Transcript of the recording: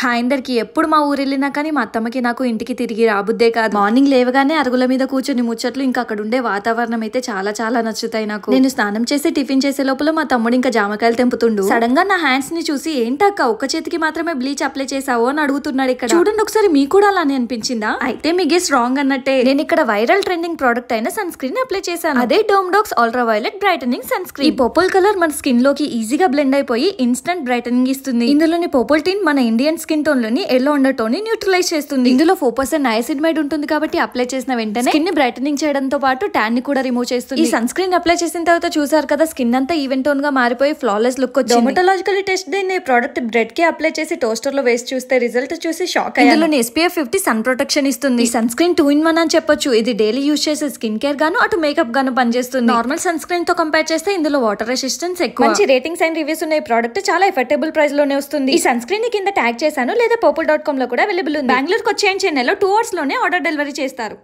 అందరికి ఎప్పుడు మా ఊరు వెళ్ళినా కానీ మా అత్తమ్మకి నాకు ఇంటికి తిరిగి రాబుద్దే కాదు. మార్నింగ్ లేవగానే అరుగుల మీద కూర్చొని ముచ్చట్లు, ఇంకా అక్కడ ఉండే వాతావరణం అయితే చాలా చాలా నచ్చుతాయి నాకు. నేను స్నానం చేసి టిఫిన్ చేసే లోపల మా తమ్ముడు ఇంకా జామకాయలు తెంపుతుండు. సడన్ గా నా హ్యాండ్స్ ని చూసి ఏంటక్క ఒక్క చేతికి మాత్రమే బ్లీచ్ అప్లై చేసావు అని అడుగుతున్నాడు. ఇక్కడ చూడండి ఒకసారి, మీకు కూడా అలానే అనిపించిందా? అయితే మీ గెస్ రాంగ్ అన్నట్టే. నేను ఇక్కడ వైరల్ ట్రెండింగ్ ప్రోడక్ట్ అయిన సన్ స్క్రీన్ అప్లై చేశాను. అదే డోమ్డాక్స్ ultra violet brightening sun screen. ఈ పర్పుల్ కలర్ మన స్కిన్ లోకి ఈజీగా బ్లెండ్ అయిపోయి ఇన్స్టెంట్ బ్రైటనింగ్ ఇస్తుంది. ఇందులోని పర్పుల్ టీన్ మన ఇండియన్ స్కిన్ టోన్ లోని ఎల్లో అండర్ టోన్ ని న్యూట్రలైజ్ చేస్తుంది. ఇందులో 4% నయాసినమైడ్ ఉంటుంది కాబట్టి అప్లై చేసిన వెంటనే స్కిన్ ని బ్రైటనింగ్ చేయడంతో పాటు ట్యాన్ ని కూడా రిమూవ్ చేస్తుంది. ఈ సన్ స్క్రీన్ అప్లై చేసిన తర్వాత చూసారు కదా, స్కిన్ అంతా ఈవెన్ టోన్ గా మారిపోయి ఫ్లాలెస్ లుక్ వచ్చింది. డెర్మటాలజికల్ టెస్ట్ దీన్ని ప్రోడక్ట్ బ్రెడ్ కి అప్లై చేసి టోస్టర్ లో వేసి చూస్తే రిజల్ట్ చూసి షాక్ అయ్యాను. ఇందులో SPF 50 సన్ ప్రొటెక్షన్ ఇస్తుంది. ఈ సన్ స్క్రీన్ 2-in-1 అని చెప్పొచ్చు. ఇది డైలీ యూజ్ చేసే స్కిన్ కేర్ గాను అటు మేకప్ గాను పనిచేస్తుంది. నార్మల్ సన్ స్క్రీన్ తో కంపేర్ చేస్తే ఇందులో వాటర్ రెసిస్టెన్స్ ఎక్కువ. మంచి రేటింగ్స్ అండ్ రివ్యూస్ ఉన్న ఈ ప్రోడక్ట్ చాలా ఎఫర్టబుల్ ప్రైస్ లోనే వస్తుంది. ఈ సన్ స్క్రీన్ ని కింద ట్యాగ్ చేశాను, లేదా purple.com లో కూడా అవైలబుల్ ఉంది. బెంగళూరుకి వచ్చేయండి, చెన్నైలో 2 hours లోనే ఆర్డర్ డెలివరీ చేస్తారు.